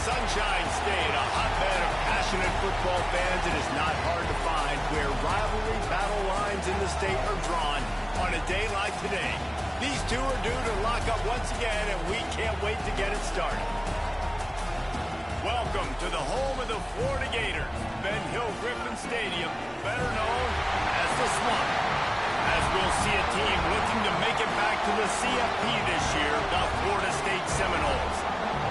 Sunshine State, a hotbed of passionate football fans. It is not hard to find where rivalry battle lines in the state are drawn on a day like today. These two are due to lock up once again, and we can't wait to get it started. Welcome to the home of the Florida Gators, Ben Hill Griffin Stadium, better known as the Swamp. As we'll see a team looking to make it back to the CFB this year, the Florida State Seminoles,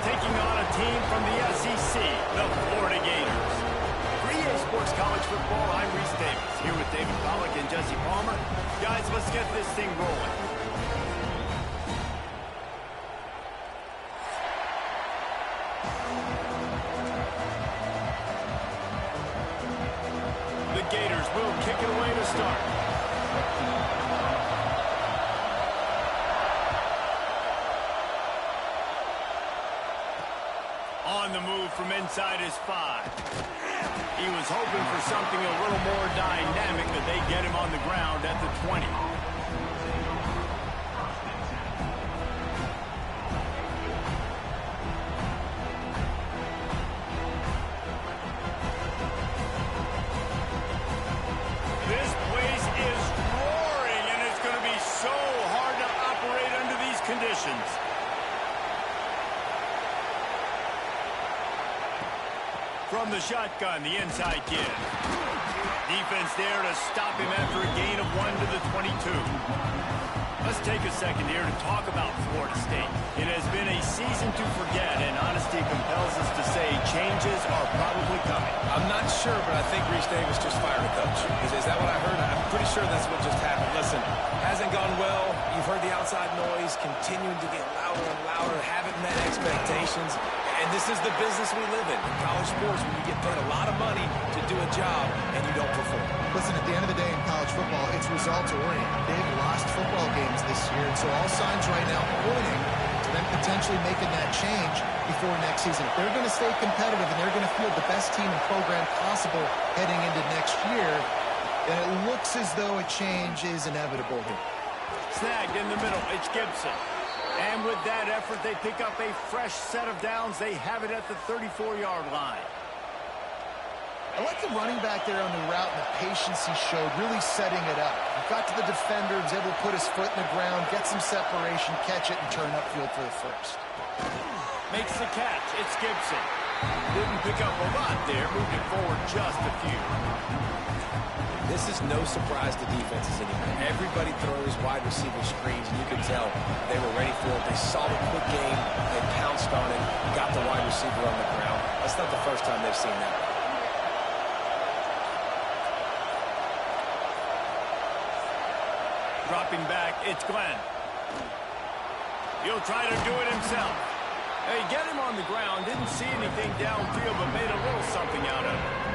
taking on a team from the SEC, the Florida Gators. For EA Sports College Football, I'm Reese Davis, here with David Pollack and Jesse Palmer. Guys, let's get this thing rolling. The Gators will kick it away to start. On the move from inside his 5. He was hoping for something a little more dynamic, but they get him on the ground at the 20. This place is roaring, and it's going to be so hard to operate under these conditions. From the shotgun, the inside give. Defense there to stop him after a gain of 1 to the 22. Let's take a second here to talk about Florida State. It has been a season to forget, and honesty compels us to say changes are probably coming. I'm not sure, but I think Reese Davis just fired a coach. Is that what I heard? I'm pretty sure that's what just happened. Listen, hasn't gone well. You've heard the outside noise continuing to get louder and louder, haven't met expectations. And this is the business we live in college sports, when you get paid a lot of money to do a job and you don't perform. Listen, at the end of the day in college football, it's results-oriented. They've lost football games this year, and so all signs right now pointing to them potentially making that change before next season. If they're going to stay competitive and they're going to field the best team and program possible heading into next year, then it looks as though a change is inevitable here. Snagged in the middle, it's Gibson. And with that effort, they pick up a fresh set of downs. They have it at the 34-yard line. I like the running back there on the route and the patience he showed, really setting it up. He got to the defender, was able to put his foot in the ground, get some separation, catch it, and turn upfield for the first. Makes the catch. It's Gibson. Didn't pick up a lot there, moved it forward just a few. This is no surprise to defenses anymore. Everybody throws wide receiver screens, and you can tell they were ready for it. They saw the quick game, they pounced on it, got the wide receiver on the ground. A That's not the first time they've seen that. Dropping back, it's Glenn. He'll try to do it himself. Hey, get him on the ground. Didn't see anything downfield, but made a little something out of it.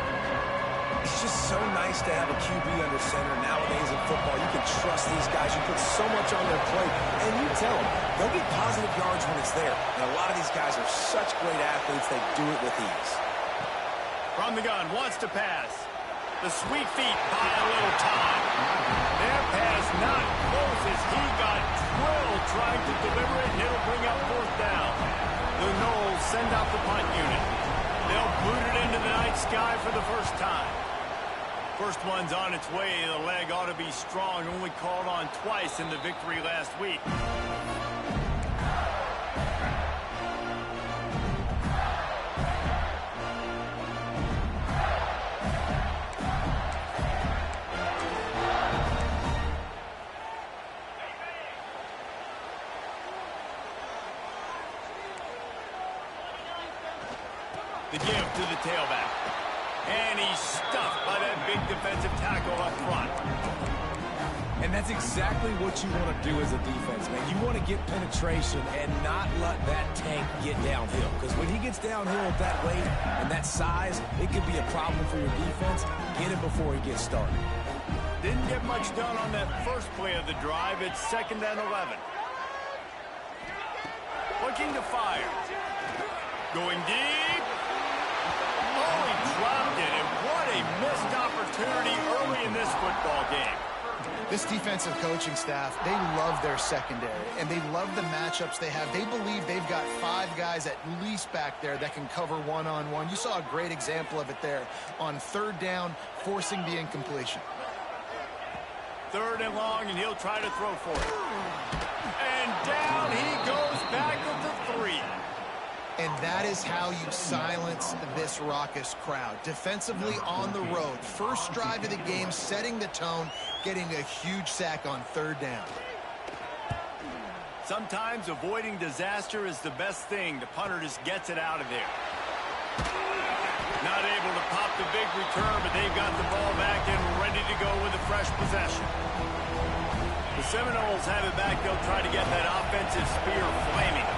It's just so nice to have a QB under center nowadays in football. You can trust these guys. You put so much on their plate, and you tell them they'll get positive yards when it's there. And a lot of these guys are such great athletes, they do it with ease. From the gun, wants to pass. The sweet feet buy a little time. Their pass not close as he got drilled trying to deliver it, and it'll bring up fourth down. The Knowles send out the punt unit. They'll boot it into the night sky for the first time. First one's on its way. The leg ought to be strong. Only called on twice in the victory last week. The give to the tailback. And he's stuffed by that big defensive tackle up front. And that's exactly what you want to do as a defense, man. You want to get penetration and not let that tank get downhill. Because when he gets downhill at that weight and that size, it could be a problem for your defense. Get him before he gets started. Didn't get much done on that first play of the drive. It's 2nd and 11. Looking to fire. Going deep. Oh, he dropped it, and what a missed opportunity early in this football game. This defensive coaching staff, they love their secondary, and they love the matchups they have. They believe they've got 5 guys at least back there that can cover one-on-one. You saw a great example of it there on 3rd down, forcing the incompletion. 3rd and long, and he'll try to throw for it. And down he goes back at the 3. And that is how you silence this raucous crowd. Defensively on the road. First drive of the game, setting the tone, getting a huge sack on 3rd down. Sometimes avoiding disaster is the best thing. The punter just gets it out of there. Not able to pop the big return, but they've got the ball back and ready to go with a fresh possession. The Seminoles have it back. They'll try to get that offensive spear flaming.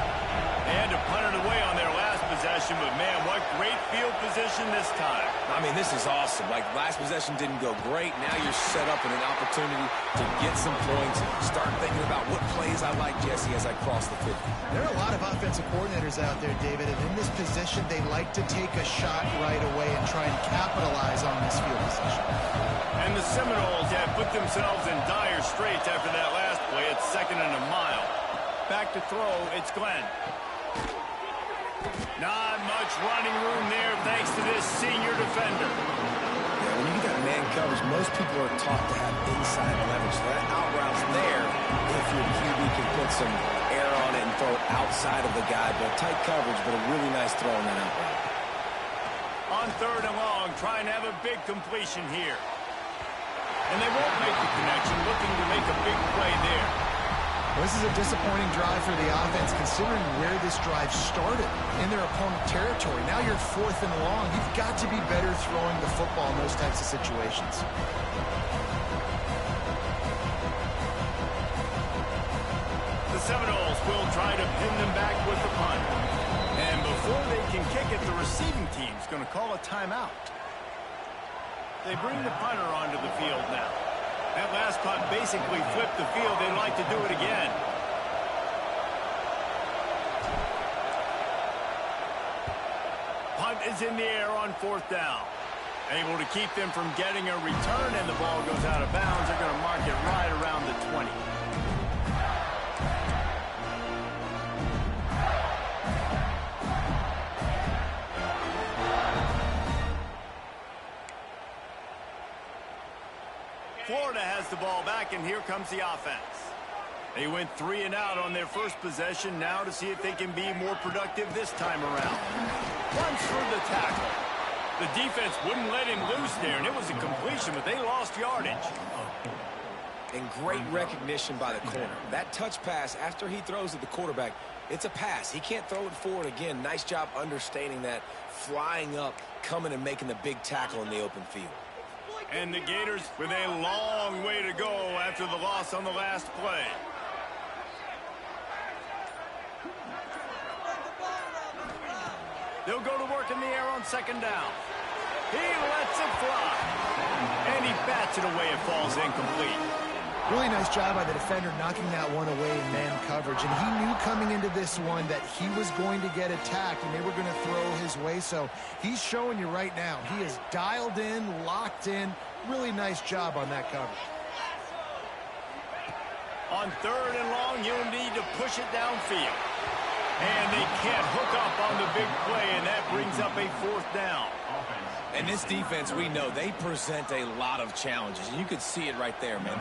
They had to punt it away on their last possession, but man, what great field position this time. I mean, this is awesome. Like, last possession didn't go great. Now you're set up in an opportunity to get some points. Start thinking about what plays I like, Jesse, as I cross the 50. There are a lot of offensive coordinators out there, David, and in this position, they like to take a shot right away and try and capitalize on this field position. And the Seminoles have put themselves in dire straits after that last play. It's 2nd and a mile. Back to throw, it's Glenn. Not much running room there thanks to this senior defender. Yeah, when you get that man coverage, most people are taught to have inside leverage. So that out route's there if your QB can put some air on it and throw it outside of the guy. But tight coverage, but a really nice throw on that out route. On 3rd and long, trying to have a big completion here. And they won't make the connection, looking to make a big play there. This is a disappointing drive for the offense, considering where this drive started, in their opponent territory. Now you're 4th and long. You've got to be better throwing the football in those types of situations. The Seminoles will try to pin them back with the punt. And before they can kick it, the receiving team's going to call a timeout. They bring the punter onto the field now. That last punt basically flipped the field. They'd like to do it again. Punt is in the air on 4th down. Able to keep them from getting a return, and the ball goes out of bounds. They're going to mark it right around the 20. Florida has the ball back, and here comes the offense. They went 3 and out on their first possession, now to see if they can be more productive this time around. Runs for the tackle. The defense wouldn't let him loose there, and it was a completion, but they lost yardage. And great recognition by the corner. That touch pass after he throws at the quarterback, it's a pass. He can't throw it forward again. Nice job understanding that, flying up, coming and making the big tackle in the open field. And the Gators with a long way to go after the loss on the last play. They'll go to work in the air on second down. He lets it fly. And he bats it away. It falls incomplete. Really nice job by the defender knocking that one away in man coverage. And he knew coming into this one that he was going to get attacked and they were going to throw his way. So he's showing you right now. He is dialed in, locked in. Really nice job on that coverage. On third and long, you'll need to push it downfield. And they can't hook up on the big play, and that brings up a fourth down. And this defense, we know, they present a lot of challenges. You could see it right there, man.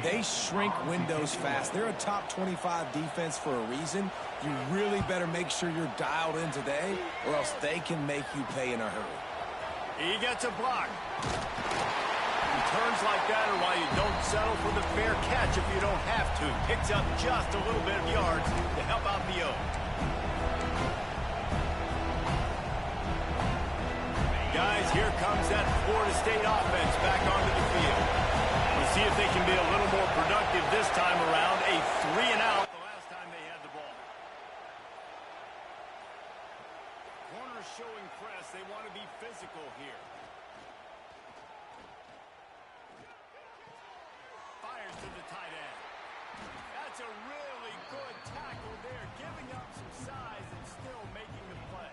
They shrink windows fast. They're a top 25 defense for a reason. You really better make sure you're dialed in today, or else they can make you pay in a hurry. He gets a block. Turns like that are why you don't settle for the fair catch if you don't have to. Picks up just a little bit of yards to help out the O. Guys, here comes that Florida State offense back onto the field. We'll see if they can be a little more productive this time around. A 3-and-out the last time they had the ball. Corners showing press. They want to be physical here. Fires to the tight end. That's a really good tackle there, giving up some size and still making the play.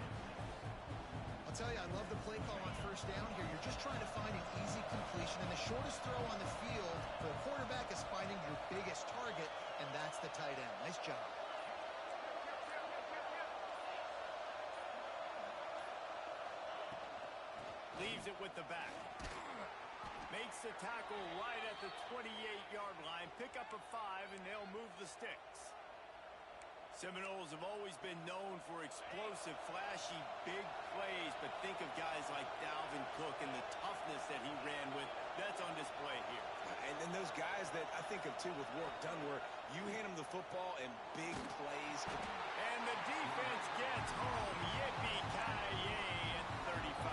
I'll tell you, I love the play call on first down here. You're just trying to find an easy completion, and the shortest throw on the field for the quarterback is finding your biggest target, and that's the tight end. Nice job. Leaves it with the back. Makes the tackle right at the 28-yard line. Pick up a 5, and they'll move the sticks. Seminoles have always been known for explosive, flashy, big plays, but think of guys like Dalvin Cook and the toughness that he ran with. That's on display here. And then those guys that I think of, too, with work done, where you hand them the football and big plays. And the defense gets home. Yippee-ki-yay at 35.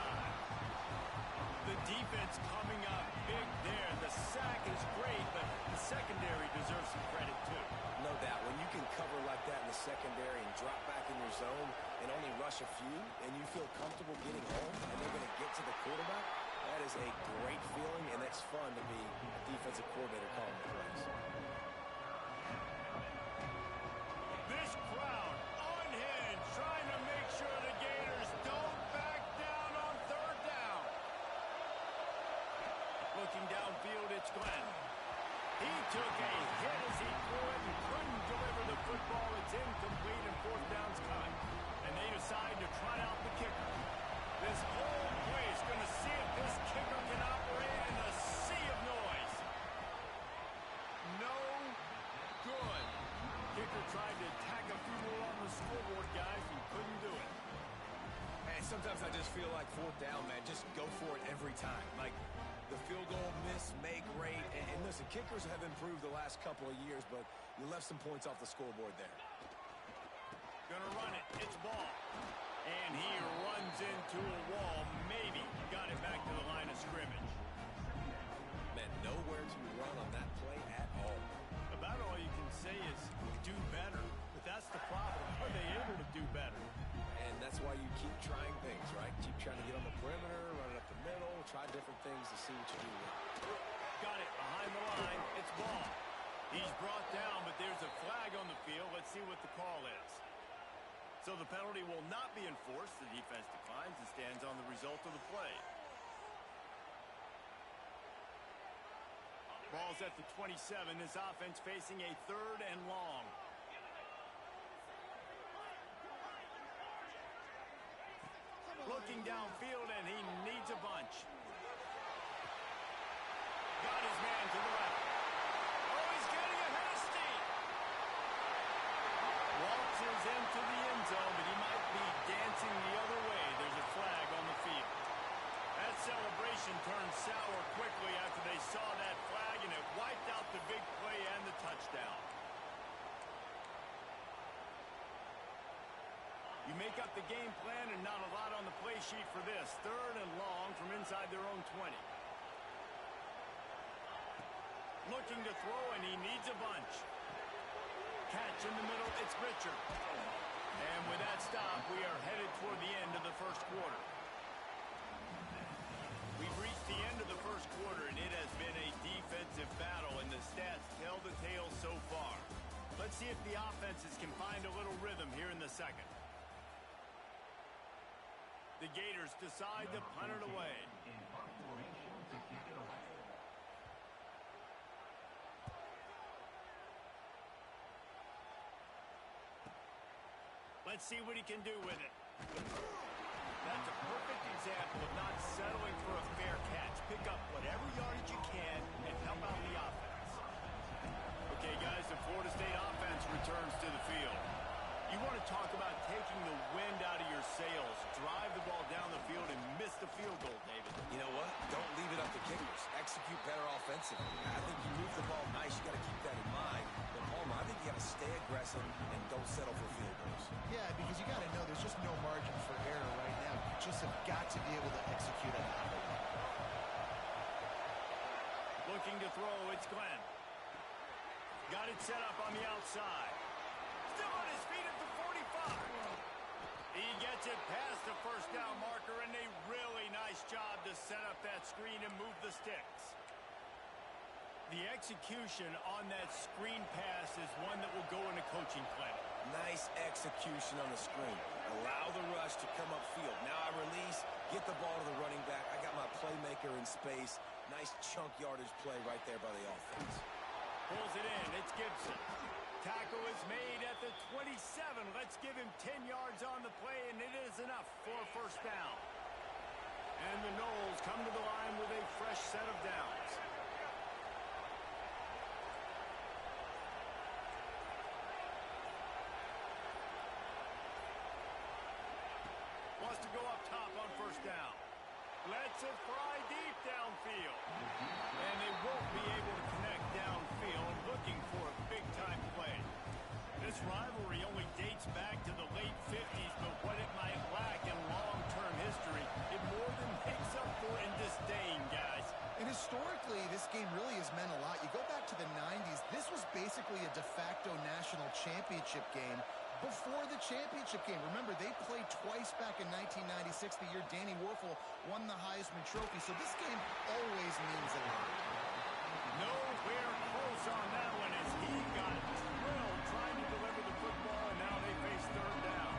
The defense coming up big there. The sack is great, but the secondary deserves some credit, too. No doubt. When you can cover like that in the secondary and drop back in your zone and only rush a few, and you feel comfortable getting home, and they're going to get to the quarterback, that is a great feeling, and it's fun to be a defensive coordinator calling the plays. This crowd unhinged, trying to make sure the Gators don't back down on third down. Looking downfield, it's Glenn. He took a hit as he threw it and couldn't deliver the football. It's incomplete and fourth down's coming. And they decide to try out the kicker. This whole place going to see if this kicker can operate in a sea of noise. No good. Kicker tried to tack a few more on the scoreboard, guys, and couldn't do it. Man, sometimes I just feel like fourth down, man. Just go for it every time. Like, the field goal miss, make rate. And listen, kickers have improved the last couple of years, but you left some points off the scoreboard there. Gonna run it. It's ball. And he runs into a wall. Maybe got it back to the line of scrimmage. Man, nowhere to run on that play at all. About all you can say is do better. But that's the problem. Are they able to do better? And that's why you keep trying things, right? Keep trying to get on the perimeter, run it up the middle, try different things to see what you do with it. Got it behind the line. It's ball. He's brought down, but there's a flag on the field. Let's see what the call is. So the penalty will not be enforced. The defense declines and stands on the result of the play. Ball's at the 27. This offense facing a third and long. Looking downfield, and he needs a bunch. Got his man to the left. Oh, he's getting ahead of steam. Waltzes into the end zone, but he might be dancing the other way. There's a flag on the field. That celebration turned sour quickly after they saw that flag, and it wiped out the big make up the game plan and not a lot on the play sheet for this. 3rd and long from inside their own 20. Looking to throw, and he needs a bunch. Catch in the middle, it's Richard. And with that stop, we are headed toward the end of the first quarter. We've reached the end of the first quarter, and it has been a defensive battle, and the stats tell the tale so far. Let's see if the offenses can find a little rhythm here in the second. The Gators decide to punt it away. Let's see what he can do with it. That's a perfect example of not settling for a fair catch. Pick up whatever yardage you can and help out the offense. Okay, guys, the Florida State offense returns to the field. You want to talk about taking the wind out of your sails. Drive the ball down the field and miss the field goal, David. You know what? Don't leave it up to kickers. Execute better offensively. I think you move the ball nice. You got to keep that in mind. But, Palmer, I think you got to stay aggressive and don't settle for field goals. Yeah, because you got to know there's just no margin for error right now. You just have got to be able to execute at that level. Looking to throw, it's Glenn. Got it set up on the outside. Still on his feet at the 45. He gets it past the first down marker, and a really nice job to set up that screen and move the sticks. The execution on that screen pass is one that will go in a coaching clinic. Nice execution on the screen. Allow the rush to come upfield. Now I release, get the ball to the running back. I got my playmaker in space. Nice chunk yardage play right there by the offense. Pulls it in. It's Gibson. Tackle is made at the 27. Let's give him 10 yards on the play, and it is enough for a first down. And the Noles come to the line with a fresh set of downs. Wants to go up top on first down. Lets it fly deep downfield. And they won't be able to connect downfield, looking for a big-time play. This rivalry only dates back to the late 50s, but what it might lack in long-term history, it more than makes up for in disdain, guys. And historically, this game really has meant a lot. You go back to the 90s, this was basically a de facto national championship game before the championship game. Remember, they played twice back in 1996, the year Danny Werfel won the Heisman Trophy. So this game always means a lot. Nowhere close on that one as he got drilled trying to deliver the football, and now they face third down.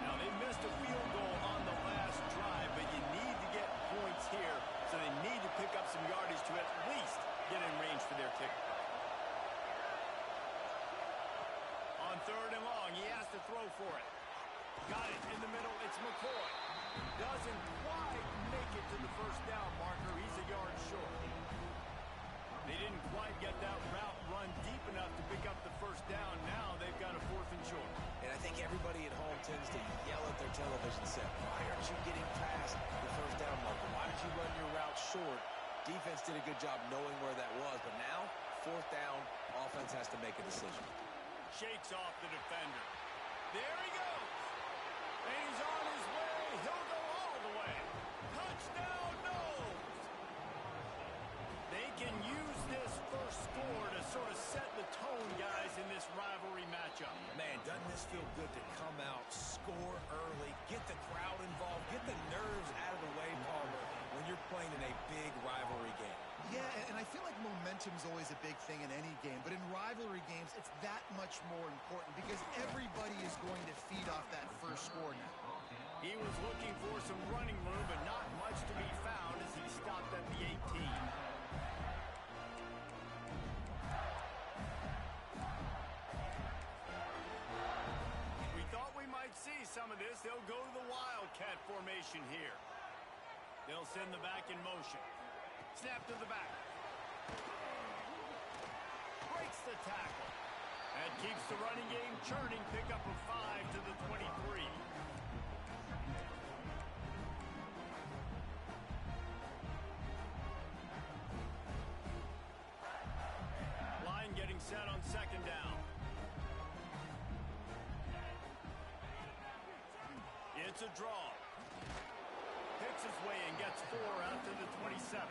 Now, they missed a field goal on the last drive, but you need to get points here, so they need to pick up some yardage to at least get in range for their kicker. On third and long, he has to throw for it. Got it in the middle, it's McCoy. Doesn't quite make it to the first down marker. He's a yard short. They didn't quite get that route run deep enough to pick up the first down. Now they've got a 4th and short. And I think everybody at home tends to yell at their television set, why aren't you getting past the first down marker? Why did you run your route short? Defense did a good job knowing where that was, but now, 4th down, offense has to make a decision. Shakes off the defender. There he goes. And he's on his way. He'll go all the way. Touchdown, Noles. They can use this first score to sort of set the tone, guys, in this rivalry matchup. Man, doesn't this feel good to come out, score early, get the crowd involved, get the nerves out of the way, Palmer, when you're playing in a big rivalry game. Yeah, and I feel like momentum's always a big thing in any game, but in rivalry games, it's that much more important because everybody is going to feed off that first score now. He was looking for some running room, but not much to be found as he stopped at the 18. See some of this. They'll go to the Wildcat formation here. They'll send the back in motion. Snap to the back. Breaks the tackle. That keeps the running game churning. Pick up a 5 to the 23. Line getting set on second down. It's a draw. Picks his way and gets 4 out to the 27.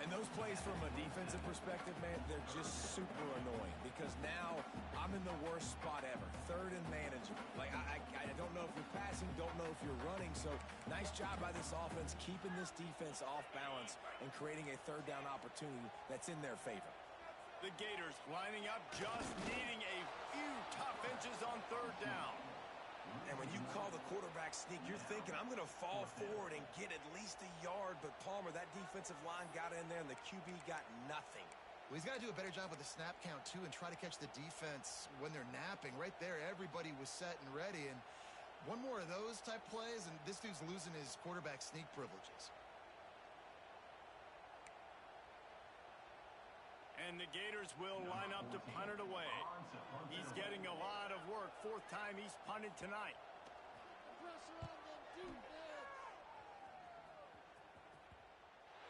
And those plays from a defensive perspective, man, they're just super annoying because now I'm in the worst spot ever, third and manageable. Like, I don't know if you're passing, don't know if you're running, so nice job by this offense keeping this defense off balance and creating a third down opportunity that's in their favor. The Gators lining up, just needing a few tough inches on third down. And when you call the quarterback sneak, you're thinking, I'm going to fall forward and get at least a yard. But, Palmer, that defensive line got in there, and the QB got nothing. Well, he's got to do a better job with the snap count, too, and try to catch the defense when they're napping. Right there, everybody was set and ready. And one more of those type plays, and this dude's losing his quarterback sneak privileges. And the Gators will line up to punt it away. He's getting a lot of work. 4th time he's punted tonight. Pressure on the defense.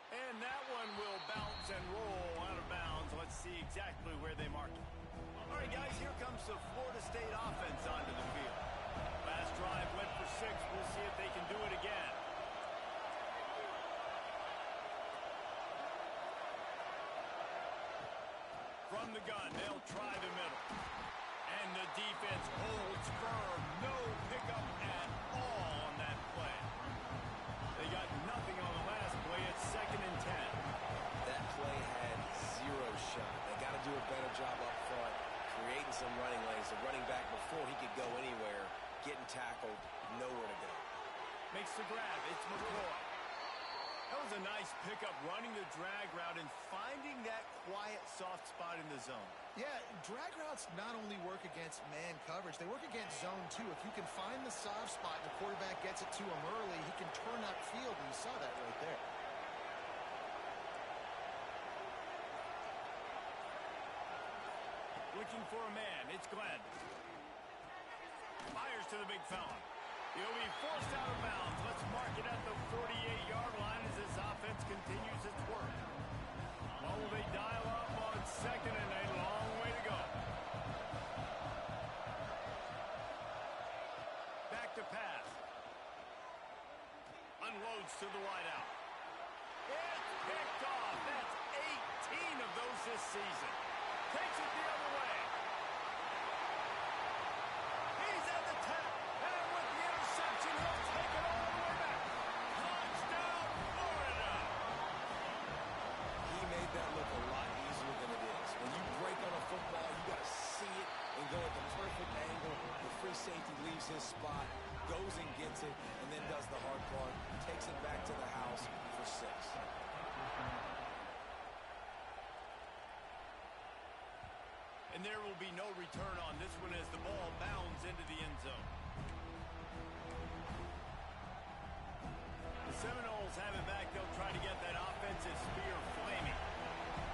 And that one will bounce and roll out of bounds. Let's see exactly where they mark it. All right, guys, here comes the Florida State offense onto the field. Last drive went for 6. We'll see if they can do it again. From the gun, they'll try the middle. And the defense holds firm. No pickup at all on that play. They got nothing on the last play. It's 2nd and 10. That play had 0 shot. They got to do a better job up front, creating some running lanes. The running back, before he could go anywhere, getting tackled, nowhere to go. Makes the grab. It's McCoy. That was a nice pickup, running the drag route and finding that quiet, soft spot in the zone. Yeah, drag routes not only work against man coverage, they work against zone, too. If you can find the soft spot and the quarterback gets it to him early, he can turn upfield, and you saw that right there. Looking for a man. It's Glenn. Fires to the big fella. He'll be forced out of bounds. Let's mark it at the 48-yard line as this offense continues its work. Well, will they dial up on 2nd and a long way to go? Back to pass. Unloads to the wideout. It's picked off. That's 18 of those this season. Takes it the other way. He's at the tap. And with the interception, he'll take it all the way back. Touchdown, Florida. He made that look a lot easier than it is. When you break on a football, you got to see it and go at the perfect angle. The free safety leaves his spot, goes and gets it, and then does the hard part, takes it back to the house for 6. And there will be no return on this one as the ball bounds into the end zone. The Seminoles have it back. They'll try to get that offensive spear flaming.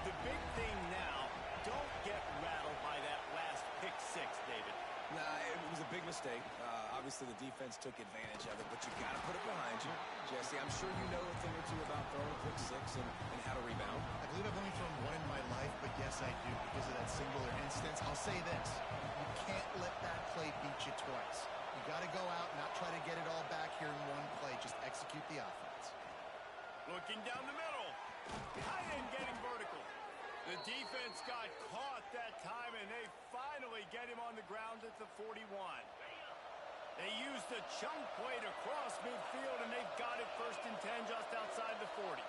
The big thing now, don't get rattled by that last pick 6, David. Nah, it was a big mistake. Obviously, the defense took advantage of it, but you got to put it behind you. Jesse, I'm sure you know a thing or two about throwing a pick 6 and how to rebound. I believe I've only thrown one in my life, but yes, I do because of that singular instance. I'll say this. You can't let that play beat you twice. You got to go out, not try to get it all back here in one play. Just execute the offense. Looking down the middle. Tight end getting vertical. The defense got caught that time, and they finally get him on the ground at the 41. They used a chunk play to cross midfield, and they've got it 1st and 10 just outside the 40.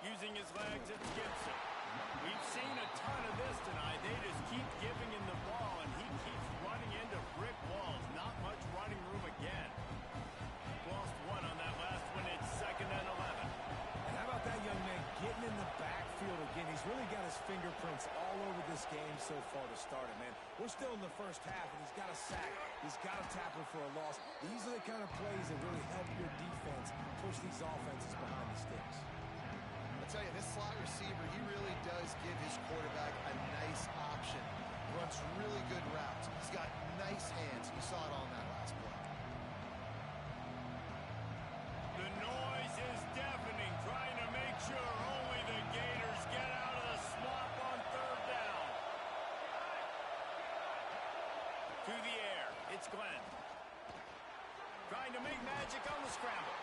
Using his legs, it's Gibson. We've seen a ton of this tonight. They just keep giving him the ball, and he keeps running into brick walls. Not much running room again. Lost 1 on that last one. It's 2nd and 11. And how about that young man getting in the backfield again? He's really got his fingerprints all over this game so far to start it, man. We're still in the first half, and he's got a sack. He's got a tackle for a loss. These are the kind of plays that really help your defense push these offenses behind the sticks. I'll tell you, this slot receiver, he really does give his quarterback a nice option. Runs really good routes. He's got nice hands. You saw it on that last play. The noise is deafening, trying to make sure only the Gators get out of the swamp on 3rd down. To the air, it's Glenn. trying to make magic on the scramble.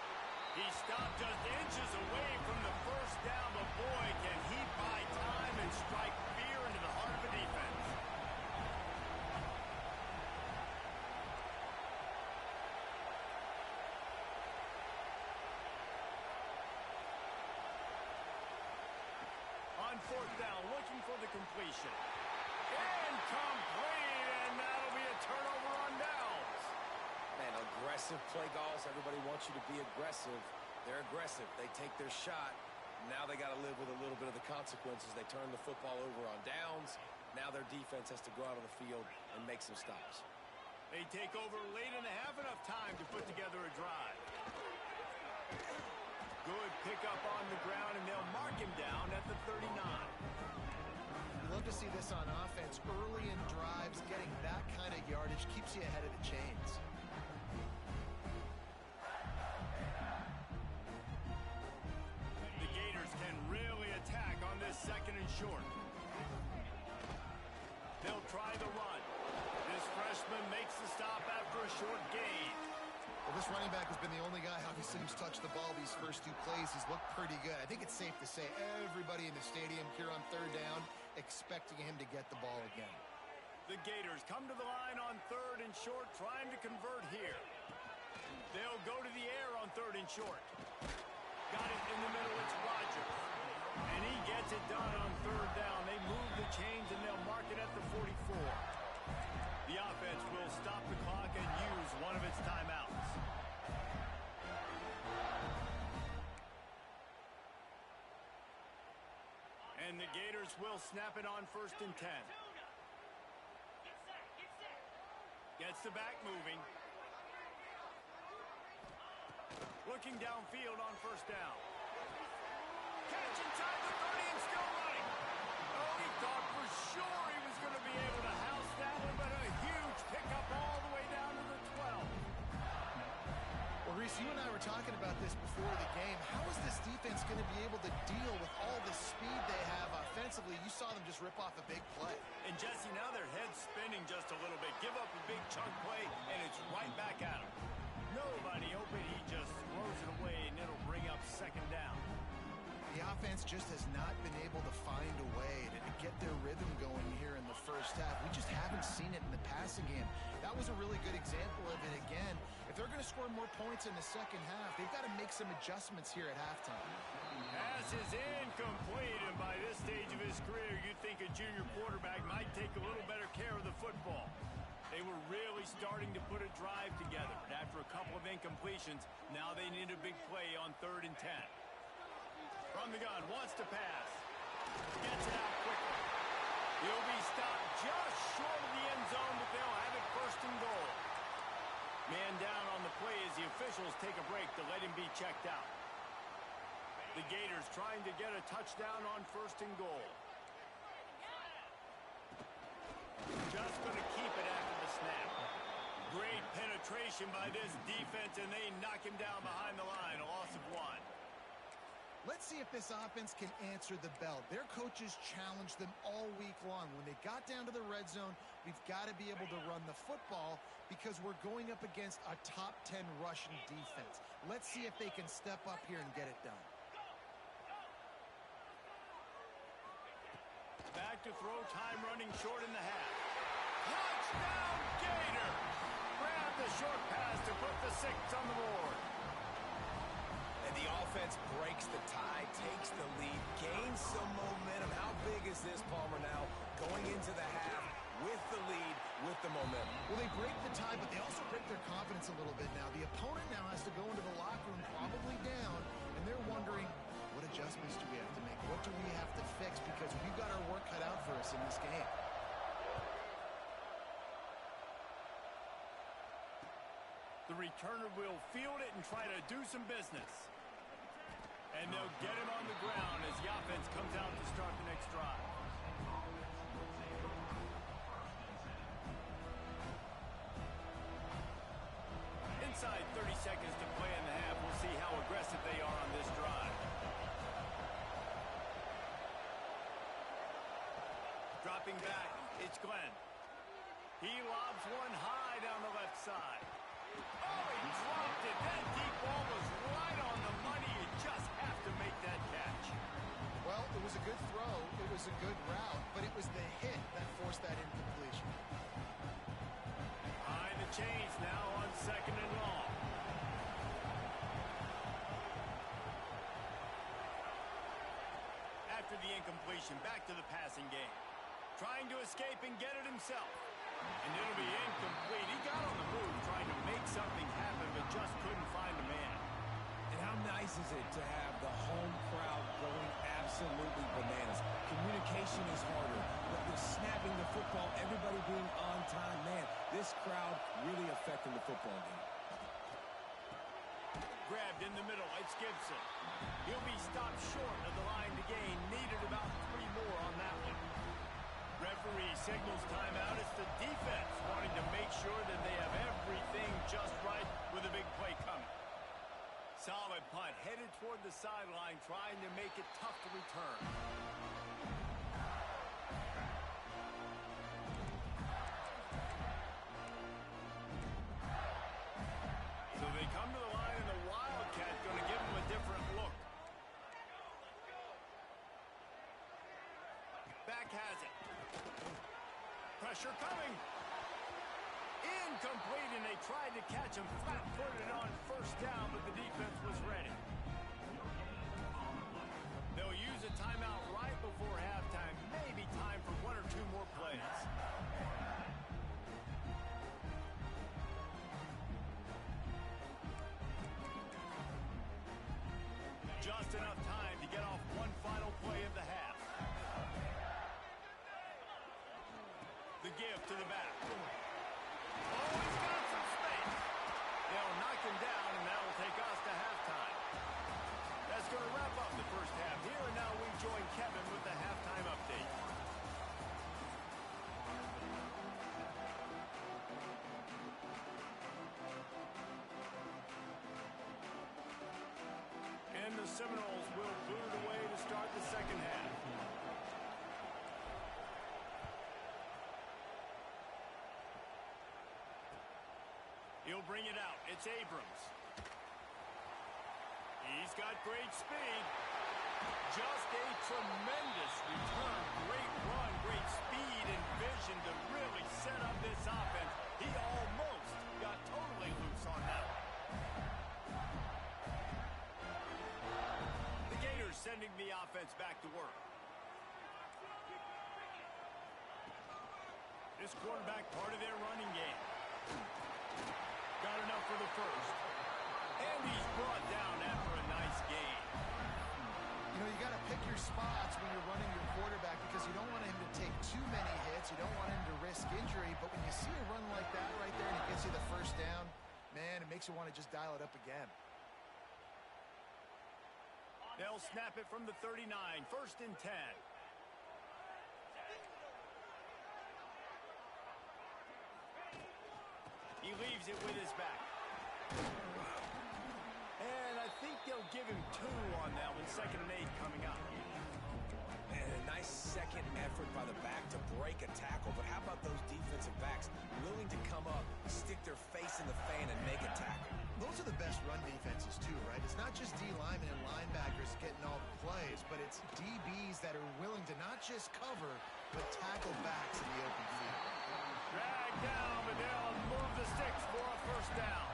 He stopped just inches away from the first down, but boy, can he buy time and strike fear into the heart of a defense. On fourth down, looking for the completion. Incomplete, and that'll be a turnover on downs. Man, aggressive play calls. Everybody wants you to be aggressive. They're aggressive. They take their shot. Now they got to live with a little bit of the consequences. They turn the football over on downs. Now their defense has to go out on the field and make some stops. They take over late in the half, enough time to put together a drive. Good pickup on the ground, and they'll mark him down at the 39. You love to see this on offense. Early in drives, getting that kind of yardage keeps you ahead of the chains. The Gators can really attack on this second and short. They'll try the run. This freshman makes the stop after a short gain. Well, this running back has been the only guy, obviously, who's touched the ball these first two plays. He's looked pretty good. I think it's safe to say everybody in the stadium here on third down expecting him to get the ball again. The Gators come to the line on third and short, trying to convert here. They'll go to the air on third and short. Got it in the middle, it's Rogers. And he gets it done on third down. They move the chains, and they'll mark it at the 44. The offense will stop the clock and use one of its timeouts. And the Gators will snap it on first and 10. Gets the back moving. Looking downfield on first down. Catch inside the 30 and still running. Oh, he thought for sure he was going to be able to house that one, but a huge pickup all the way down to the 12. Well, Reese, you and I were talking about this before the game. How is this defense going to be able to deal with all the speed they have offensively? You saw them just rip off a big play. And, Jesse, now their head's spinning just a little bit. Give up a big chunk play, and it's right back at him. Nobody open. He just throws it away, and it'll bring up second down. The offense just has not been able to find a way to get their rhythm going here in the first half. We just haven't seen it in the passing game. That was a really good example of it again. If they're going to score more points in the second half, they've got to make some adjustments here at halftime. Pass is incomplete, and by this stage of his career, you'd think a junior quarterback might take a little better care of the football. They were really starting to put a drive together. And after a couple of incompletions, now they need a big play on third and 10. From the gun, wants to pass. Gets it out quickly. He'll be stopped just short of the end zone, but they'll have it first and goal. Man down on the play as the officials take a break to let him be checked out. The Gators trying to get a touchdown on first and goal. Just going to keep it after the snap. Great penetration by this defense, and they knock him down behind the line. A loss of 1. Let's see if this offense can answer the bell. Their coaches challenged them all week long. When they got down to the red zone, we've got to be able to run the football because we're going up against a top 10 rushing defense. Let's see if they can step up here and get it done. Back to throw, time running short in the half. Touchdown, Gator! Grab the short pass to put the 6 on the board. And the offense breaks the tie, takes the lead, gains some momentum. How big is this, Palmer, now going into the half with the lead, with the momentum? Well, they break the tie, but they also break their confidence a little bit now. The opponent now has to go into the locker room probably down, and they're wondering, what adjustments do we have to make? What do we have to fix? Because we've got our work cut out for us in this game. The returner will field it and try to do some business. And they'll get him on the ground as the offense comes out to start the next drive. Inside 30 seconds to play in the half. We'll see how aggressive they are on this drive. Dropping back, it's Glenn. He lobs one high down the left side. Oh, he dropped it. That deep ball was right on the money. You just have to make that catch. Well, it was a good throw. It was a good route, but it was the hit that forced that incompletion. Behind the chains now on 2nd and long. After the incompletion, back to the passing game. Trying to escape and get it himself. And it'll be incomplete. He got on the move trying to make something happen, but just couldn't find the man. And how nice is it to have the home crowd going absolutely bananas? Communication is harder, but with snapping the football, everybody being on time, man, this crowd really affecting the football game. Grabbed in the middle, it's Gibson. He'll be stopped short of the line to gain. Needed about 3 more on that one. Referee signals timeout. It's the defense wanting to make sure that they have everything just right with a big play coming. Solid punt, headed toward the sideline, trying to make it tough to return. So they come to the line, and the Wildcat going to give them a different look. Back has it. Pressure coming. Incomplete, and they tried to catch him flat-footed on 1st down, but the defense was ready. They'll use a timeout right before halftime. Maybe time for 1 or 2 more plays. Just enough time to get off one final play of the half. The give to the back. Oh, he's got some space. They'll knock him down, and that will take us to halftime. That's going to wrap up the first half here, and now we join Kevin with the halftime update. And the Seminoles will boot it away to start the second half. He'll bring it out. It's Abrams. He's got great speed. Just a tremendous return. Great run, great speed and vision to really set up this offense. He almost got totally loose on that one. The Gators sending the offense back to work. This quarterback part of their running game. Got enough for the first. And he's brought down after a nice game. You know, you got to pick your spots when you're running your quarterback because you don't want him to take too many hits. You don't want him to risk injury. But when you see a run like that right there and it gets you the 1st down, man, it makes you want to just dial it up again. They'll snap it from the 39. 1st and 10. He leaves it with his back. And I think they'll give him 2 on that one. 2nd and 8 coming up. And a nice second effort by the back to break a tackle. But how about those defensive backs willing to come up, stick their face in the fan, and make a tackle? Those are the best run defenses, too, right? It's not just D linemen and linebackers getting all the plays, but it's DBs that are willing to not just cover, but tackle backs in the open field. Drag down, but they'll move the sticks for a 1st down.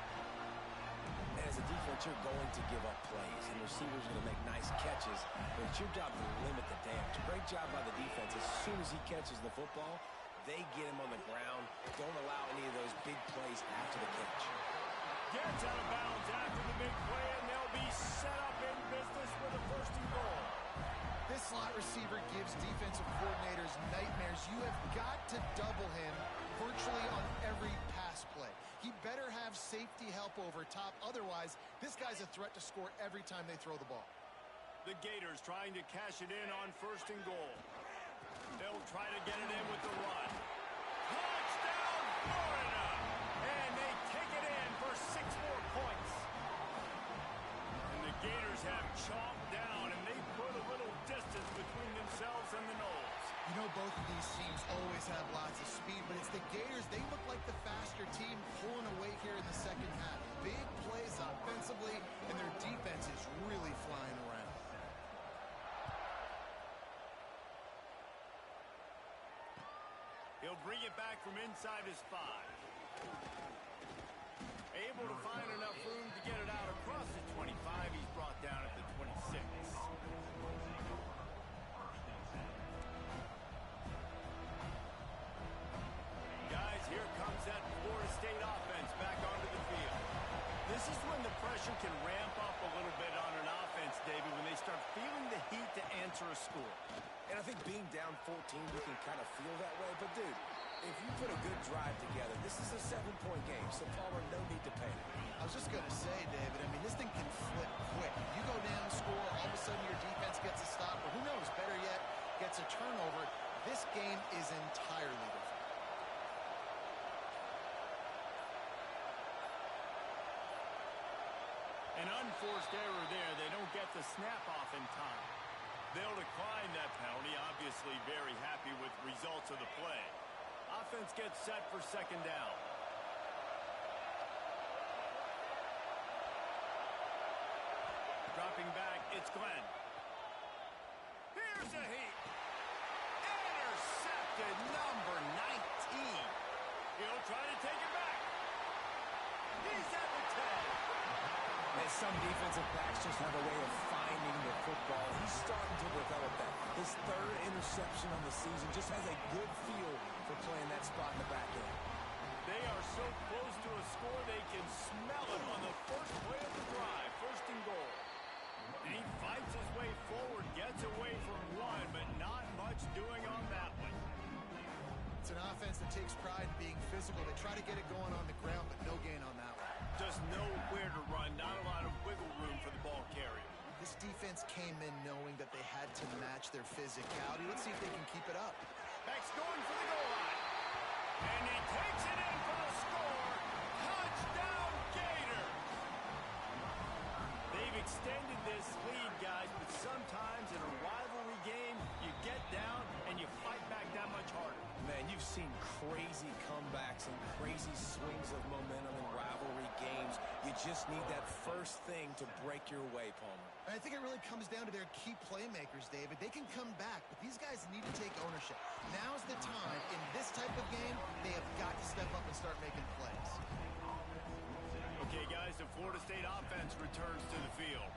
And as a defense, you're going to give up plays, and receivers are going to make nice catches, but it's your job to limit the damage. Great job by the defense. As soon as he catches the football, they get him on the ground. Don't allow any of those big plays after the catch. Gets out of bounds after the big play, and they'll be set up in business with a 1st and goal. This slot receiver gives defensive coordinators nightmares. You have got to double him virtually on every pass play. He better have safety help over top. Otherwise, this guy's a threat to score every time they throw the ball. The Gators trying to cash it in on 1st and goal. They'll try to get it in with the run. Touchdown, Florida! And they take it in for 6 more points. And the Gators have chomped down, and they put a little distance between themselves and the Noles. You know, both of these teams always have lots of speed, but it's the Gators. They look like the faster team pulling away here in the 2nd offensively, and their defense is really flying around. He'll bring it back from inside his 5. Able to find enough room to get it out across the 25. He's brought down at the 26. Guys, here comes that Florida State offense back onto the field. This is when the pressure can ramp up a little bit on an offense, David, when they start feeling the heat to answer a score. And I think being down 14, you can kind of feel that way. But, dude, if you put a good drive together, this is a 7-point game, so Palmer, no need to panic. I was just going to say, David, I mean, this thing can flip quick. You go down, score, all of a sudden your defense gets a stop, or who knows, better yet, gets a turnover. This game is entirely different. An unforced error there. They don't get the snap off in time. They'll decline that penalty, obviously very happy with results of the play. Offense gets set for second down. Dropping back, it's Glenn. Here's a heat. Intercepted, number 19. He'll try to take it back. He's at the 10. And some defensive backs just have a way of finding the football. He's starting to develop that. His 3rd interception on the season just has a good feel for playing that spot in the back end. They are so close to a score they can smell it on the first play of the drive. 1st and goal. And he fights his way forward, gets away from one, but not much doing on that one. It's an offense that takes pride in being physical. They try to get it going on the ground, but no gain on that one. Just nowhere to run, not a lot of wiggle room for the ball carrier. This defense came in knowing that they had to match their physicality. Let's see if they can keep it up. Beck's going for the goal line. And he takes it in for the score. Touchdown, Gator! They've extended this lead, guys, but sometimes in a rivalry game, you get down and you fight back that much harder. Man, you've seen crazy comebacks and crazy swings of momentum in rivalry games. You just need that first thing to break your way, Palmer. And I think it really comes down to their key playmakers, David. They can come back, but these guys need to take ownership. Now's the time. In this type of game, they have got to step up and start making plays. Okay, guys, the Florida State offense returns to the field.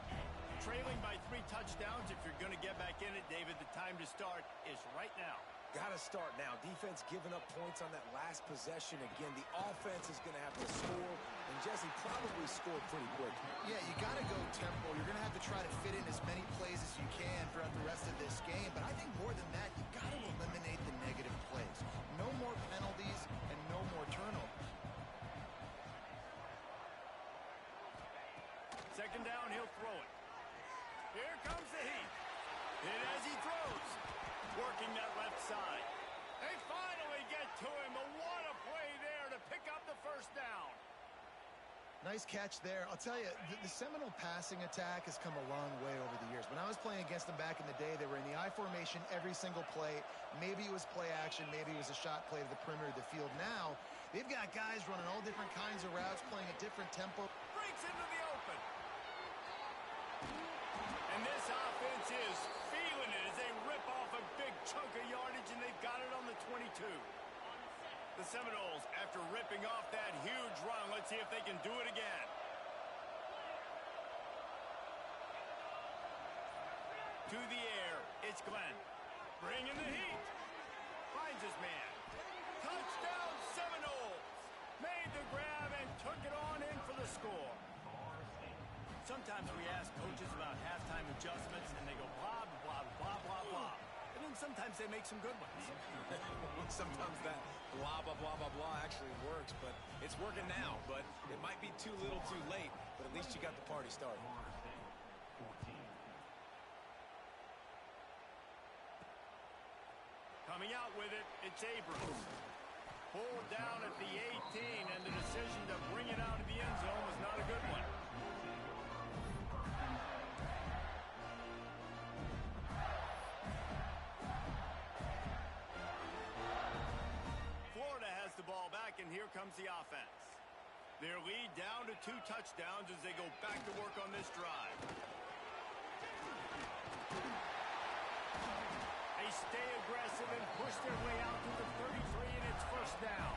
Trailing by 3 touchdowns. If you're going to get back in it, David, the time to start is right now. Got to start now. Defense giving up points on that last possession. Again, the offense is going to have to score, and Jesse probably scored pretty quick. Yeah, you got to go tempo. You're going to have to try to fit in as many plays as you can throughout the rest of this game. But I think more than that, you got to eliminate the negative plays. No more penalties and no more turnovers. Second down, he'll throw it. Here comes the heat. And as he throws, working that left side. They finally get to him, but what a play there to pick up the first down. Nice catch there. I'll tell you, the Seminole passing attack has come a long way over the years. When I was playing against them back in the day, they were in the I formation every single play. Maybe it was play action. Maybe it was a shot play to the perimeter of the field. Now, they've got guys running all different kinds of routes, playing a different tempo. Breaks into the open. And this offense is feeling it as they rip off a big chunk of yardage, and they've got it on the 22. The Seminoles, after ripping off that huge run, let's see if they can do it again. To the air, it's Glenn. Bringing the heat. Finds his man. Touchdown, Seminoles. Made the grab and took it on in for the score. Sometimes we ask coaches about halftime adjustments, and they go blah, blah, blah, blah, blah. And then sometimes they make some good ones. Sometimes that blah, blah, blah, blah, blah actually works, but it's working now. But it might be too little too late, but at least you got the party started. Coming out with it, it's Abrams. Pulled down at the 18, and the decision to bring it out of the end zone was not a good one. Florida has the ball back, and here comes the offense. Their lead down to 2 touchdowns as they go back to work on this drive. They stay aggressive and push their way out to the 33, and it's first down.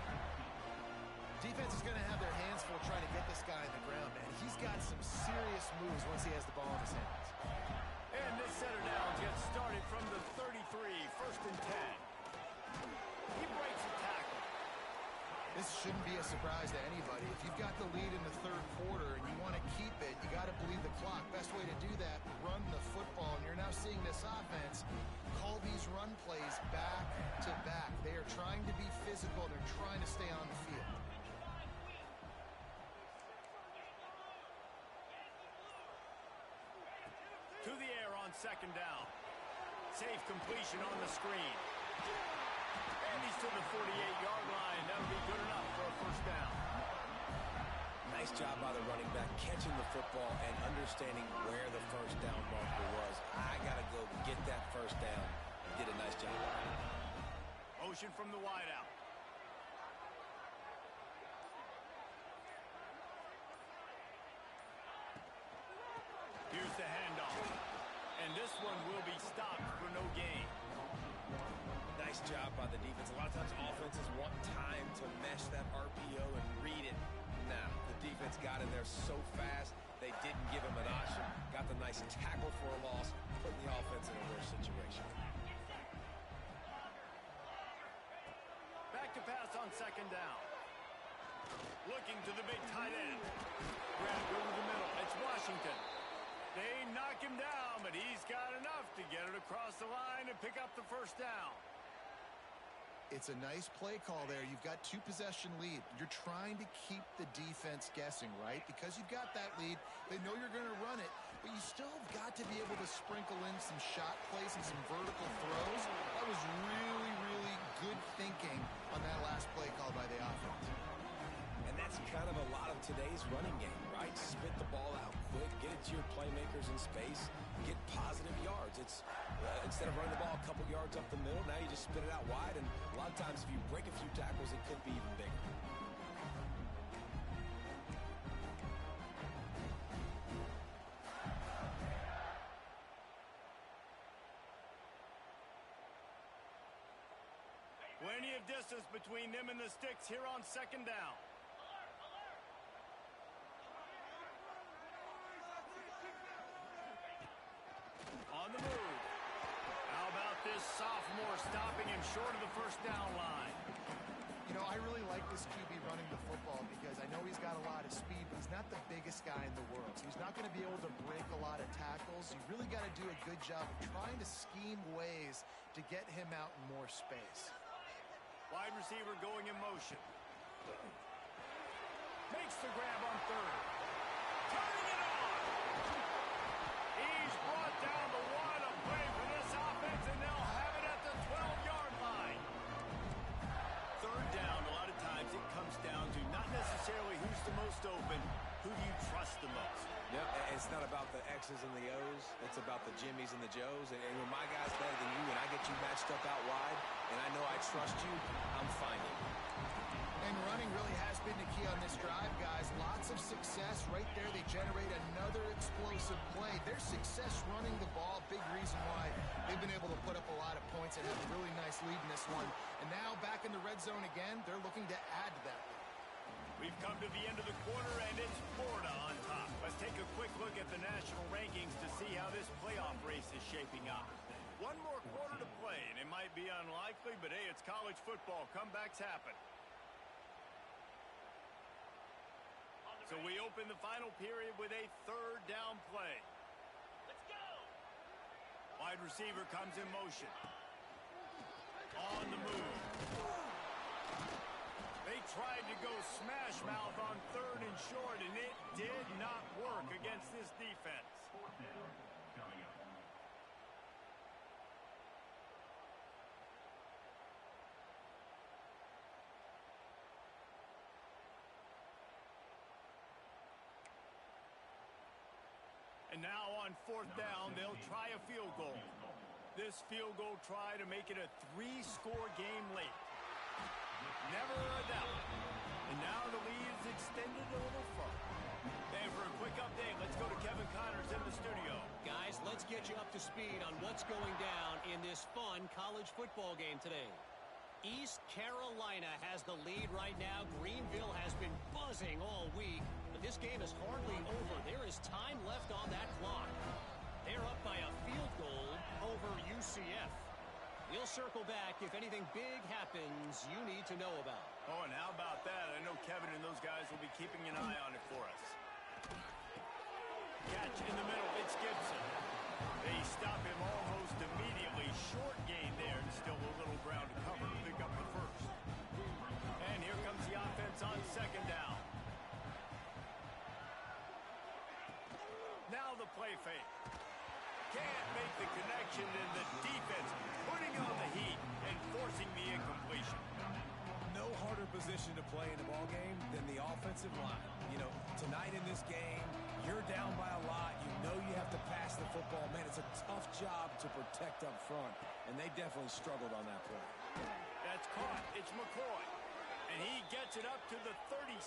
Defense is going to have their hands full trying to get this guy on the ground, man. He's got some serious moves once he has the ball in his hands. And this center down gets started from the 33, first and 10. He breaks the tackle. This shouldn't be a surprise to anybody. If you've got the lead in the third quarter and you want to keep it, you got to bleed the clock. Best way to do that, run the football. And you're now seeing this offense call these run plays back to back. They are trying to be physical. They're trying to stay on the field. To the air on second down. Safe completion on the screen. And he's to the 48-yard line. That'll be good enough for a first down. Nice job by the running back, catching the football and understanding where the first down marker was. I got to go get that first down. He did a nice job. Motion from the wideout. Here's the handoff. And this one will be stopped for no gain. Nice job by the defense. A lot of times offenses want time to mesh that RPO and read it. Now, the defense got in there so fast, they didn't give him an option. Got the nice tackle for a loss, putting the offense in a worse situation. Back to pass on second down. Looking to the big tight end. Grabbed over the middle. It's Washington. They knock him down, but he's got enough to get it across the line and pick up the first down. It's a nice play call there. You've got 2-possession lead. You're trying to keep the defense guessing, right? Because you've got that lead. They know you're going to run it, but you still have got to be able to sprinkle in some shot plays and some vertical throws. That was really, really good thinking on that last play call by the offense. And that's kind of a lot of today's running game, right? Spit the ball out quick, get it to your playmakers in space, get positive yards. It's instead of running the ball a couple yards up the middle, now you just spit it out wide, and a lot of times if you break a few tackles, it could be even bigger. Plenty of distance between them and the sticks here on second down. On the move. How about this sophomore stopping him short of the first down line? You know, I really like this QB running the football because I know he's got a lot of speed, but he's not the biggest guy in the world. So he's not going to be able to break a lot of tackles. You really got to do a good job of trying to scheme ways to get him out in more space. Wide receiver going in motion. Makes the grab on third. Turning it on. He's brought down the one. A play for this offense, and they'll have it at the 12-yard line. Third down, a lot of times it comes down to not necessarily who's the most open, who do you trust the most? Yep, it's not about the X's and the O's. It's about the Jimmys and the Joes. And when my guy's better than you and I get you matched up out wide and I know I trust you, I'm finding you. And running really has been the key on this drive, guys. Lots of success right there. They generate another explosive play. Their success running the ball, big reason why they've been able to put up a lot of points and have a really nice lead in this one. And now back in the red zone again, they're looking to add to that lead. We've come to the end of the quarter, and it's Florida on top. Let's take a quick look at the national rankings to see how this playoff race is shaping up. One more quarter to play, and it might be unlikely, but hey, it's college football. Comebacks happen. So we open the final period with a third down play. Let's go! Wide receiver comes in motion. On the move. They tried to go smash mouth on third and short, and it did not work against this defense. And now on fourth down, they'll try a field goal. This field goal try to make it a 3-score game late. Never a doubt. And now the lead is extended to quick update. Let's go to Kevin Connors in the studio. Guys, let's get you up to speed on what's going down in this fun college football game today. East Carolina has the lead right now. Greenville has been buzzing all week, but this game is hardly over. There is time left on that clock. They're up by a field goal over UCF. We'll circle back if anything big happens you need to know about. Oh, and how about that? I know Kevin and those guys will be keeping an eye on it for us. Catch in the middle. It's Gibson. They stop him almost immediately. Short gain there, and still a little ground to cover to pick up the first. And here comes the offense on second down. Now the play fake. Can't make the connection, and the defense putting on the heat and forcing the incompletion. No harder position to play in the ball game than the offensive line. You know, tonight in this game, you're down by a lot. You know you have to pass the football. Man, it's a tough job to protect up front, and they definitely struggled on that play. That's caught. It's McCoy. And he gets it up to the 36.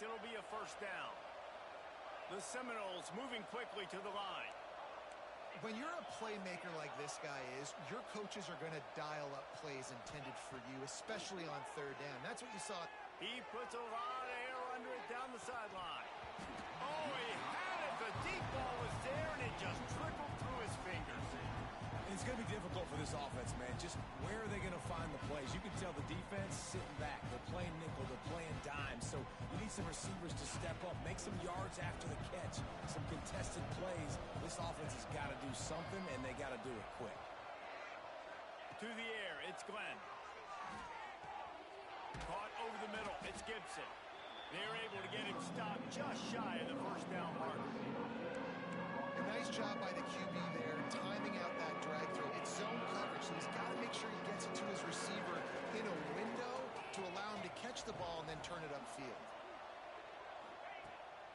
It'll be a first down. The Seminoles moving quickly to the line. When you're a playmaker like this guy is, your coaches are going to dial up plays intended for you, especially on third down. That's what you saw. He puts a lot of air under it down the sideline. Oh, he had it. The deep ball was there, and it just trickled through his fingers. It's going to be difficult for this offense, man. Just where are they going to find the plays? You can tell the defense sitting back. They're playing nickel. They're playing dime. So you need some receivers to step up, make some yards after the catch, some contested plays. This offense has got to do something, and they got to do it quick. To the air, it's Glenn. Caught over the middle, it's Gibson. They're able to get him stopped just shy of the first down marker. A nice job by the QB there, timing out that drag throw. It's zone coverage, so he's got to make sure he gets it to his receiver in a window to allow him to catch the ball and then turn it upfield.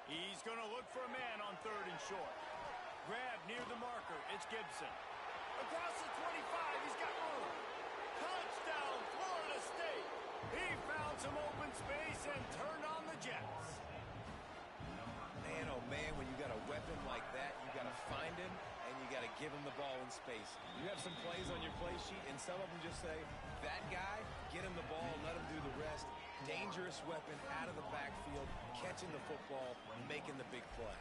He's going to look for a man on third and short. Grab near the marker. It's Gibson. Across the 25. He's got room. Touchdown, Florida State. He found some open space and turned on the Jets. Man, oh man, when you got a weapon like that, you got to find him, and you got to give him the ball in space. You have some plays on your play sheet, and some of them just say, that guy, get him the ball, let him do the rest. Dangerous weapon out of the backfield, catching the football, making the big play.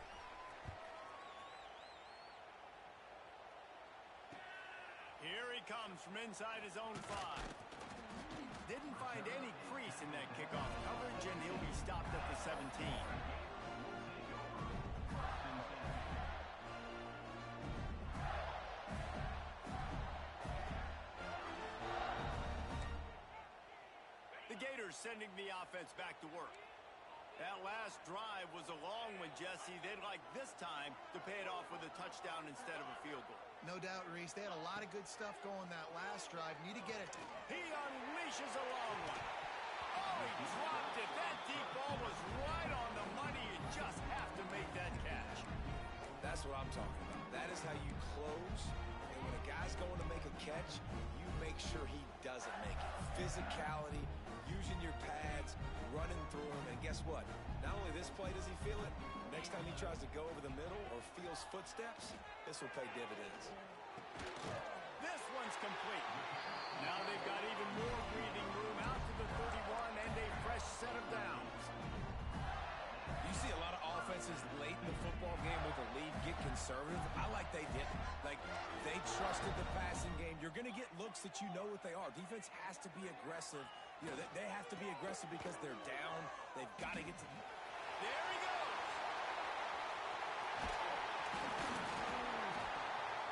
Here he comes from inside his own 5. Didn't find any crease in that kickoff coverage, and he'll be stopped at the 17. The Gators sending the offense back to work. That last drive was a long one, Jesse. They'd like this time to pay it off with a touchdown instead of a field goal. No doubt, Reese. They had a lot of good stuff going that last drive. Need to get it. He unleashes a long one. Oh, he dropped it. That deep ball was right on the money. You just have to make that catch. That's what I'm talking about. That is how you close. And when a guy's going to make a catch, you make sure he doesn't make it. Physicality, using your pads, running through him, and guess what? Not only this play does he feel it, next time he tries to go over the middle or feels footsteps, this will pay dividends. This one's complete. Now they've got even more breathing room out to the 31 and a fresh set of downs. You see a lot of offenses late in the football game with a lead get conservative. I like they didn't. Like, they trusted the passing game. You're going to get looks that you know what they are. Defense has to be aggressive. You know, they have to be aggressive because they're down. They've got to get to... There he goes.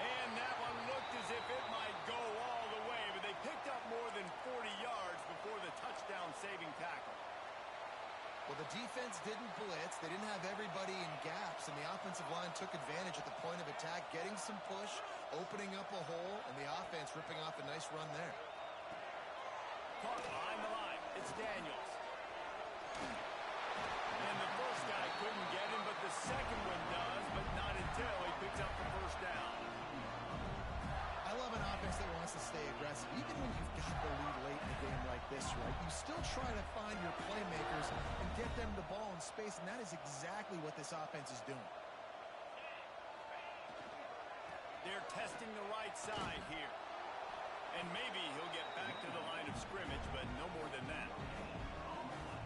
And that one looked as if it might go all the way, but they picked up more than 40 yards before the touchdown-saving tackle. Well, the defense didn't blitz. They didn't have everybody in gaps, and the offensive line took advantage at the point of attack, getting some push, opening up a hole, and the offense ripping off a nice run there. Caught behind the line. It's Daniels. And the first guy couldn't get him, but the second one does, but not until he picks up the first down. I love an offense that wants to stay aggressive, even when you've got the lead late in a game like this, right? you still try to find your playmakers and get them the ball in space, and that is exactly what this offense is doing. They're testing the right side here. And maybe he'll get back to the line of scrimmage, but no more than that.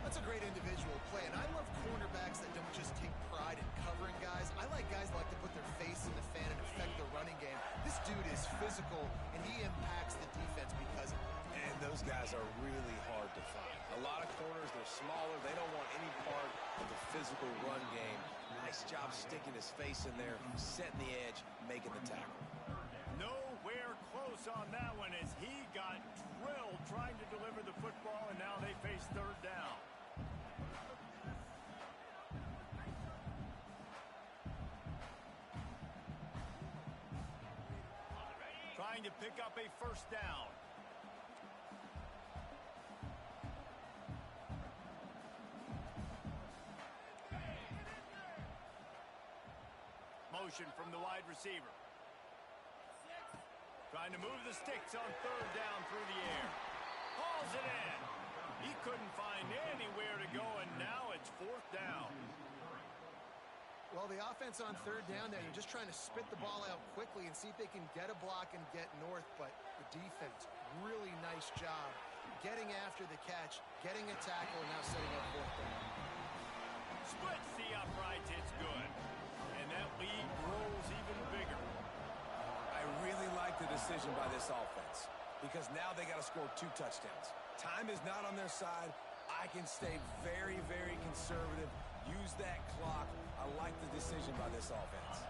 That's a great individual play, and I love cornerbacks that don't just take pride in covering guys. I like guys that like to put their face in the fan and affect the running game. This dude is physical, and he impacts the defense because of it. And those guys are really hard to find. A lot of corners, they're smaller. They don't want any part of the physical run game. Nice job sticking his face in there, setting the edge, making the tackle. Nowhere close on that one as he got drilled trying to deliver the football, and now they face third down. Trying to pick up a first down. Motion from the wide receiver. Trying to move the sticks on third down through the air. Hauls it in. He couldn't find anywhere to go, and now it's fourth down. Well, the offense on third down there, they're just trying to spit the ball out quickly and see if they can get a block and get north, but the defense, really nice job getting after the catch, getting a tackle, and now setting up fourth down. Splits the uprights, it's good. And that lead grows even bigger. I really like the decision by this offense because now they got to score 2 touchdowns. Time is not on their side. I can stay very, very conservative, use that clock. I like the decision by this offense.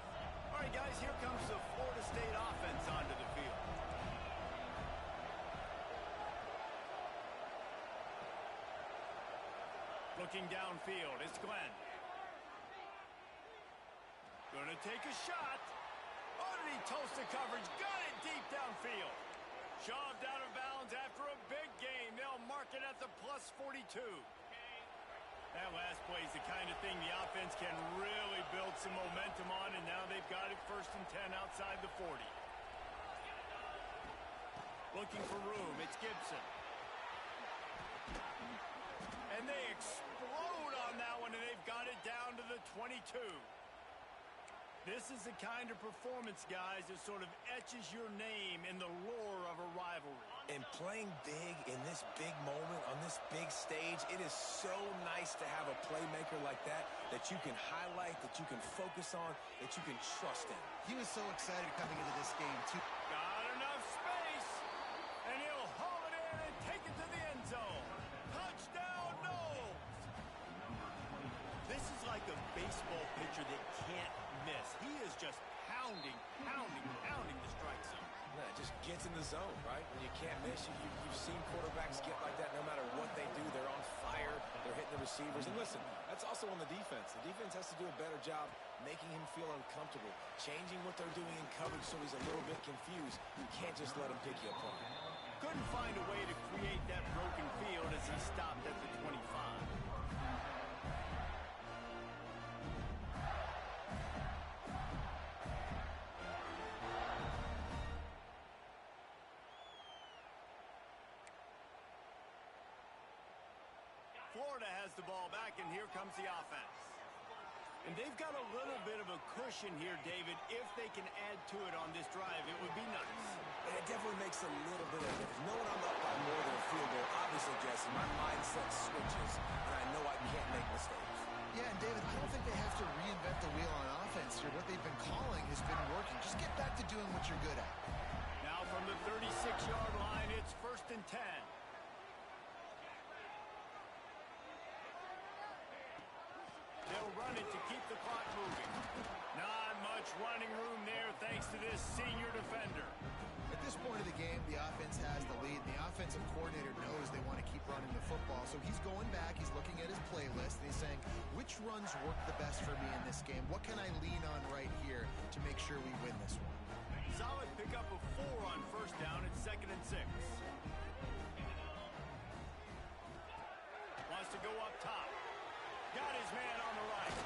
All right, guys, here comes the Florida State offense onto the field. Looking downfield, it's Glenn. Gonna take a shot. Oh, did he toast the coverage? Got it deep downfield. Shoved out of bounds after a big gain. They'll mark it at the plus 42. That last play is the kind of thing the offense can really build some momentum on, and now they've got it 1st and 10 outside the 40. Looking for room, it's Gibson. And they explode on that one, and they've got it down to the 22. This is the kind of performance, guys, that sort of etches your name in the lore of a rivalry. And playing big in this big moment, on this big stage, it is so nice to have a playmaker like that that you can highlight, that you can focus on, that you can trust in. He was so excited coming into this game, too. Got enough space, and he'll haul it in and take it to the end zone. Touchdown, Knowles! This is like a baseball pitcher that can't miss. He is just pounding the strike zone. Yeah, it just gets in the zone, right? When you can't miss, you've seen quarterbacks get like that no matter what they do. They're on fire. They're hitting the receivers. And listen, that's also on the defense. The defense has to do a better job making him feel uncomfortable, changing what they're doing in coverage so he's a little bit confused. You can't just let him pick you apart. Couldn't find a way to create that broken field as he stopped at the 25. Florida has the ball back, and here comes the offense. And they've got a little bit of a cushion here, David. If they can add to it on this drive, it would be nice. And it definitely makes a little bit of difference. Knowing I'm up by more than a field goal, obviously, Jesse, my mindset switches, and I know I can't make mistakes. Yeah, and David, I don't think they have to reinvent the wheel on offense here. What they've been calling has been working. Just get back to doing what you're good at. Now from the 36-yard line, it's 1st and 10. They'll run it to keep the clock moving. Not much running room there thanks to this senior defender. At this point of the game, the offense has the lead. The offensive coordinator knows they want to keep running the football. So he's going back, he's looking at his playlist, and he's saying, which runs work the best for me in this game? What can I lean on right here to make sure we win this one? Solid pickup of 4 on 1st down. It's 2nd and 6. Wants to go up top. Got his man on the right.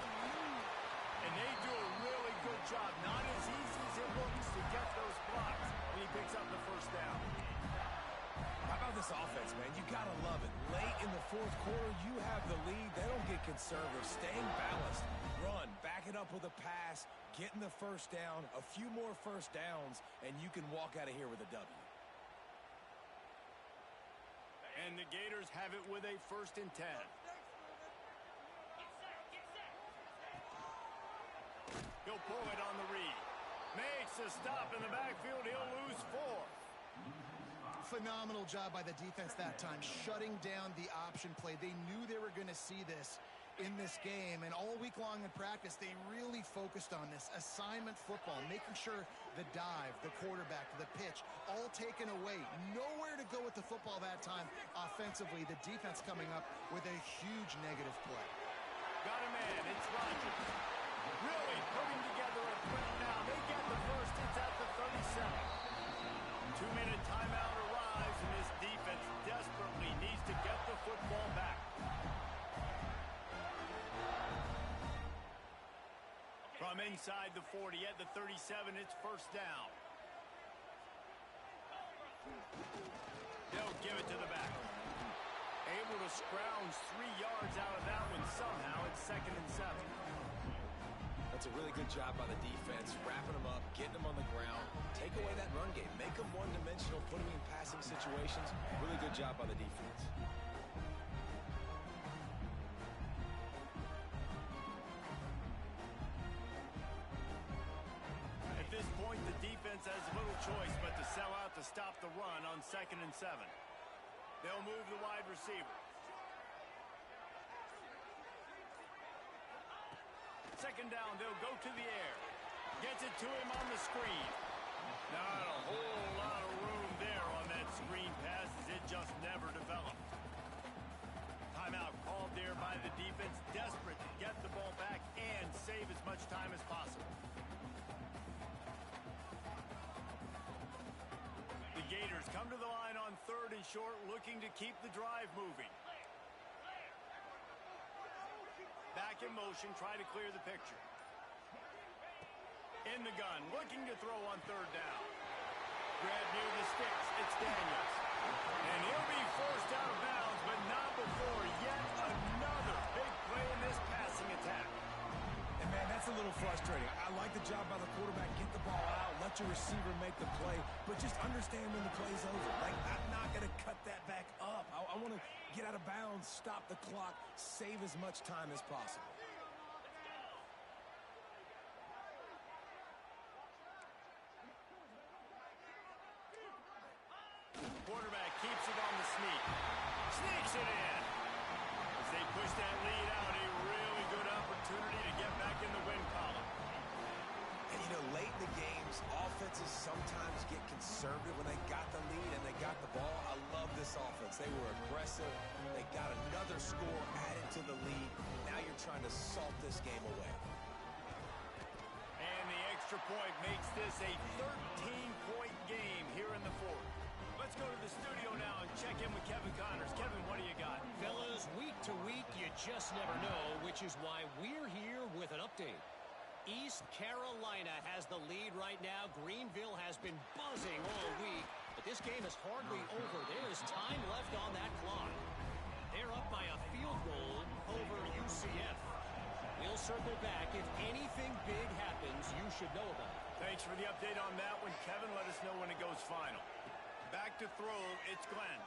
And they do a really good job. Not as easy as it looks to get those blocks when he picks up the 1st down. How about this offense, man? You got to love it. fourth quarter, you have the lead. They don't get conservative. Staying balanced. Run. Back it up with a pass. Getting the first down. A few more first downs, and you can walk out of here with a W. And the Gators have it with a 1st and 10. He'll pull it on the read. Makes a stop in the backfield. He'll lose 4. Phenomenal job by the defense that time, shutting down the option play. They knew they were going to see this in this game, and all week long in practice, they really focused on this assignment football, making sure the dive, the quarterback, the pitch, all taken away. Nowhere to go with the football that time offensively. The defense coming up with a huge negative play. Got a man. It's Rodgers. Really putting together a threat now. They get the first. It's at the 37. 2-minute timeout arrives, and this defense desperately needs to get the football back. From inside the 40 at the 37, it's 1st down. They'll give it to the back. Able to scrounge 3 yards out of that one somehow. It's 2nd and 7. That's a really good job by the defense, wrapping them up, getting them on the ground, take away that run game, make them one-dimensional, put them in passing situations. Really good job by the defense. At this point, the defense has little choice but to sell out to stop the run on 2nd and 7. They'll move the wide receiver. 2nd down, they'll go to the air. Gets it to him on the screen. Not a whole lot of room there on that screen pass as it just never developed. Timeout called there by the defense, desperate to get the ball back and save as much time as possible. The Gators come to the line on 3rd and short, looking to keep the drive moving. Back in motion, try to clear the picture. In the gun, looking to throw on 3rd down. Grab near the sticks, it's Daniels. And he'll be forced out of bounds, but not before yet another big play in this passing attack. And, man, that's a little frustrating. I like the job by the quarterback. Get the ball out, let your receiver make the play, but just understand when the play's over. Like, I'm not going to cut that back up. I want to get out of bounds, stop the clock, save as much time as possible. Quarterback keeps it on the sneak. Sneaks it in. As they push that lead out, a really good opportunity to get back in the win column. And, you know, late in the games, offenses sometimes get conservative when they got the lead and they got the ball. I love this offense. They were aggressive. They got another score added to the lead. Now you're trying to salt this game away. And the extra point makes this a 13-point game here in the 4th. Let's go to the studio now and check in with Kevin Connors. Kevin, what do you got? Fellas, week to week, you just never know, which is why we're here with an update. East Carolina has the lead right now. Greenville has been buzzing all week, but this game is hardly over. There is time left on that clock. They're up by a field goal over UCF. We'll circle back. If anything big happens, you should know about it. Thanks for the update on that one, Kevin. Let us know when it goes final. Back to throw, it's Glenn.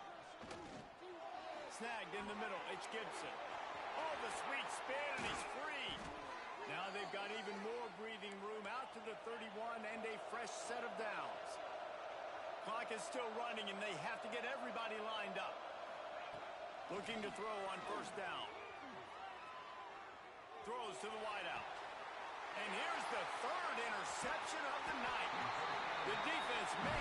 Snagged in the middle, it's Gibson. Oh, the sweet spin, and he's free. Now they've got even more breathing room out to the 31 and a fresh set of downs. Clock is still running, and they have to get everybody lined up. Looking to throw on 1st down. Throws to the wideout. And here's the 3rd interception of the night. The defense makes